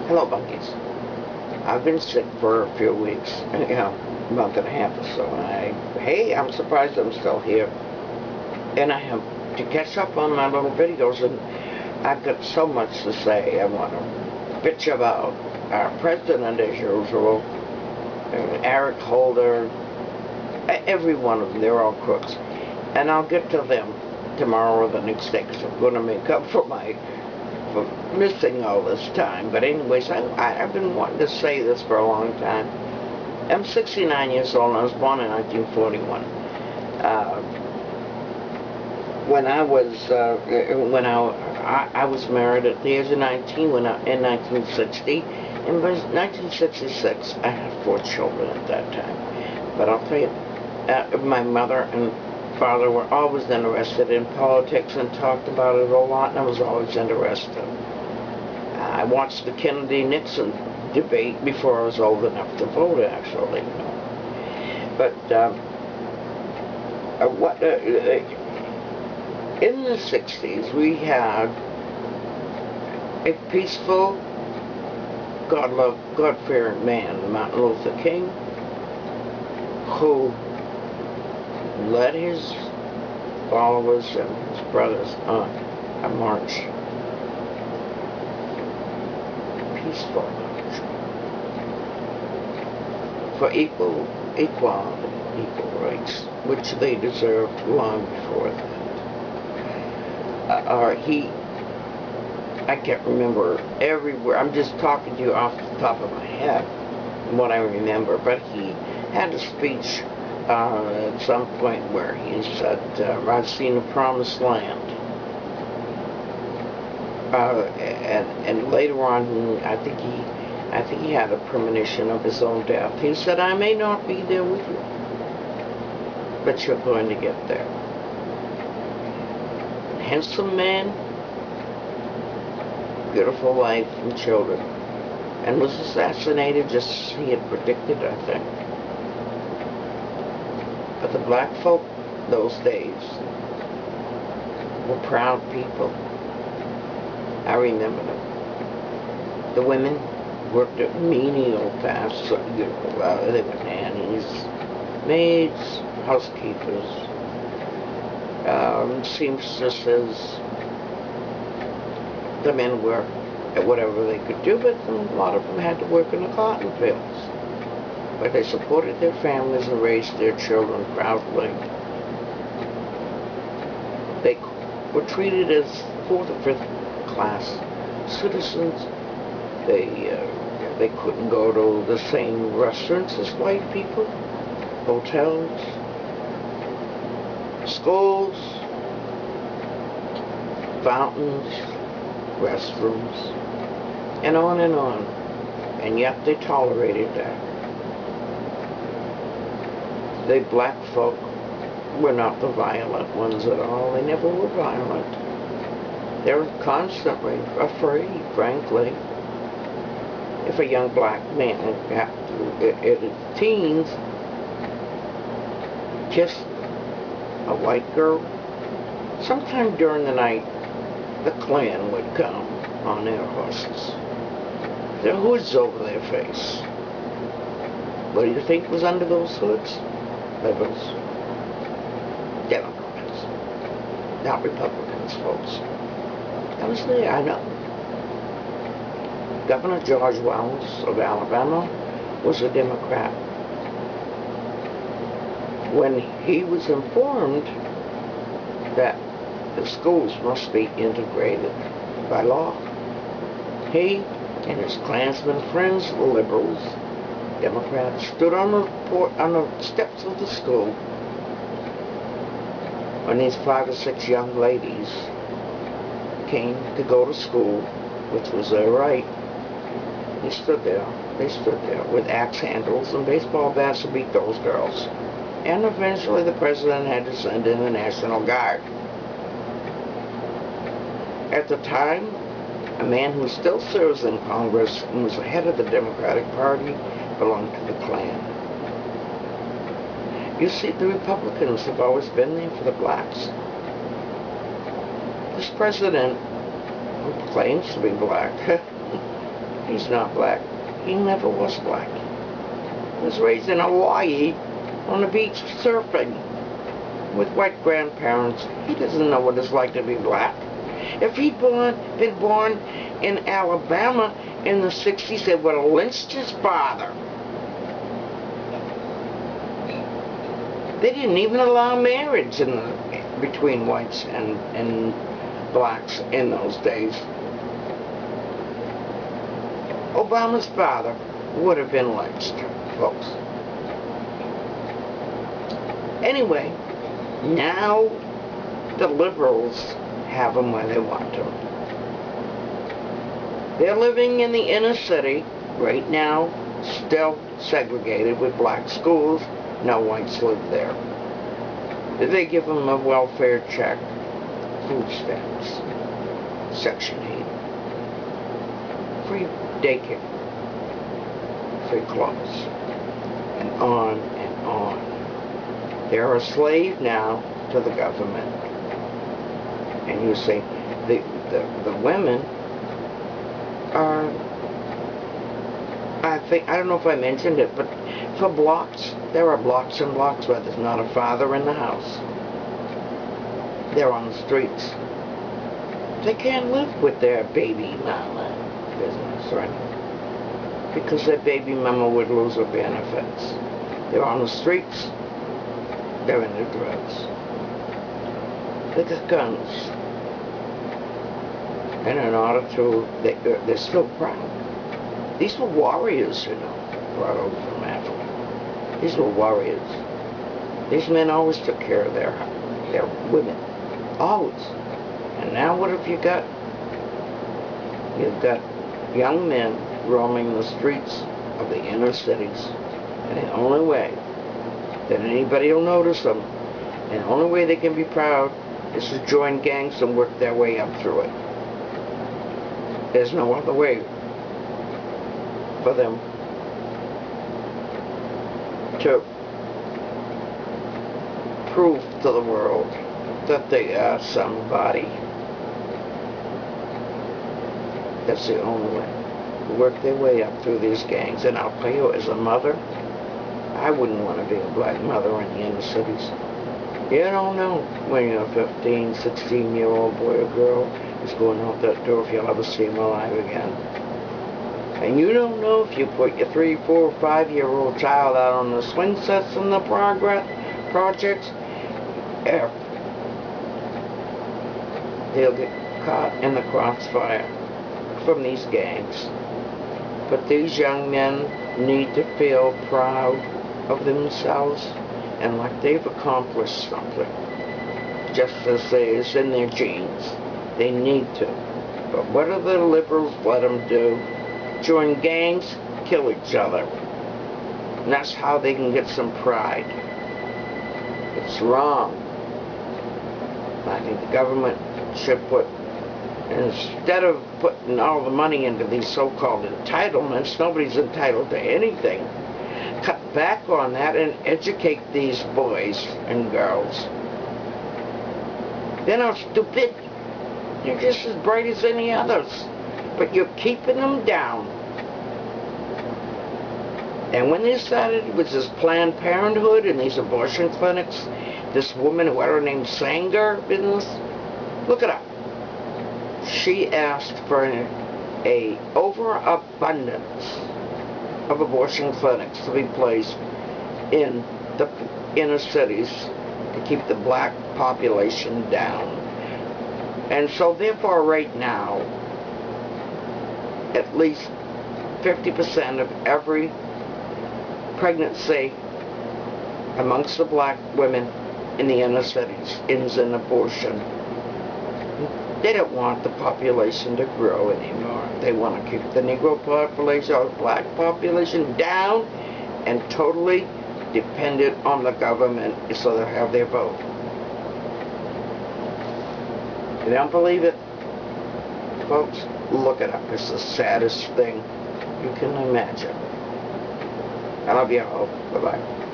Hello, monkeys. I've been sick for a few weeks, a month and a half or so, and hey, I'm surprised I'm still here. And I have to catch up on my little videos, and I've got so much to say. I want to bitch about our president as usual, Eric Holder, every one of them. They're all crooks. And I'll get to them tomorrow or the next day, because I'm going to make up for missing all this time. But anyways, I've been wanting to say this for a long time. I'm 69 years old, and I was born in 1941. When I was married at the age of 19 in 1960. In 1966, I had 4 children at that time. But I'll tell you, my mother and father were always interested in politics and talked about it a lot, and I was always interested. I watched the Kennedy-Nixon debate before I was old enough to vote, actually. But in the 60s, we had a peaceful, God-fearing man, Martin Luther King, who led his followers and his brothers on a march, peaceful march, for equality, equal rights, which they deserved long before that. I can't remember everywhere. I'm just talking to you off the top of my head what I remember, but he had a speech at some point where he said, I've seen the promised land. And later on, I think he had a premonition of his own death. He said, I may not be there with you, but you're going to get there. Handsome man, beautiful wife and children, and was assassinated just as he had predicted, I think. But the black folk those days were proud people. I remember them. The women worked at menial tasks. They were nannies, maids, housekeepers, seamstresses. The men worked at whatever they could do, but a lot of them had to work in the cotton fields. But they supported their families and raised their children proudly. They were treated as 4th or 5th class citizens. They couldn't go to the same restaurants as white people, hotels, schools, fountains, restrooms, and on and on. And yet they tolerated that. The black folk were not the violent ones at all. They never were violent. They were constantly afraid, frankly. If a young black man in his teens kissed a white girl, sometime during the night, the Klan would come on their horses, their hoods over their face. What do you think was under those hoods? There was Democrats, not Republicans, folks. That was there, I know. Governor George Wells of Alabama was a Democrat. When he was informed that the schools must be integrated by law, he and his Klansmen friends, the liberals, Democrats, stood on the steps of the school when these 5 or 6 young ladies came to go to school, which was their right. They stood there with axe handles and baseball bats to beat those girls. And eventually the president had to send in the National Guard. At the time, a man who still serves in Congress and was the head of the Democratic Party belonged to the Klan. You see, the Republicans have always been there for the blacks. This president, who claims to be black, He's not black. He never was black. He was raised in Hawaii on the beach surfing with white grandparents. He doesn't know what it's like to be black. If he'd been born in Alabama in the 60s, they would have lynched his father. They didn't even allow marriage between whites and blacks in those days. Obama's father would have been lynched, folks. Anyway, now the liberals have them where they want them. They're living in the inner city right now, still segregated with black schools. No whites live there. They give them a welfare check, food stamps, Section 8, free daycare, free clothes, and on and on. They're a slave now to the government. And you see, the women are, I don't know if I mentioned it, but for blocks, there are blocks and blocks where there's not a father in the house. They're on the streets. They can't live with their baby mama business, right? Because their baby mama would lose her benefits. They're on the streets. They're into drugs. They got guns. And in order to, they're still proud. These were warriors, you know, brought over from Africa. These were warriors. These men always took care of their women. Always. And now what have you got? You've got young men roaming the streets of the inner cities. And the only way that anybody will notice them, and the only way they can be proud, is to join gangs and work their way up through it. There's no other way for them to prove to the world that they are somebody. That's the only way. Work their way up through these gangs. And I'll tell you, as a mother, I wouldn't want to be a black mother in the inner cities. You don't know when you're a 15, 16-year-old boy or girl is going out that door if you'll ever see them alive again. And you don't know if you put your 3, 4, 5-year-old child out on the swing sets and the projects, if they'll get caught in the crossfire from these gangs. But these young men need to feel proud of themselves and like they've accomplished something. Just as it's in their genes. They need to. But what do the liberals let them do? Join gangs, kill each other. And that's how they can get some pride. It's wrong. I think the government should put, instead of putting all the money into these so-called entitlements, nobody's entitled to anything. Cut back on that and educate these boys and girls. They're not stupid. They're just as bright as any others. But you're keeping them down. And when they started with this Planned Parenthood and these abortion clinics, this woman, who had her name Sanger business, look it up. She asked for a overabundance of abortion clinics to be placed in the inner cities to keep the black population down. And so therefore right now, at least 50% of every pregnancy amongst the black women in the inner cities ends in abortion. They don't want the population to grow anymore. They want to keep the Negro population or black population down and totally dependent on the government so they'll have their vote. If you don't believe it, folks, look it up. It's the saddest thing you can imagine. I love you all. Bye-bye.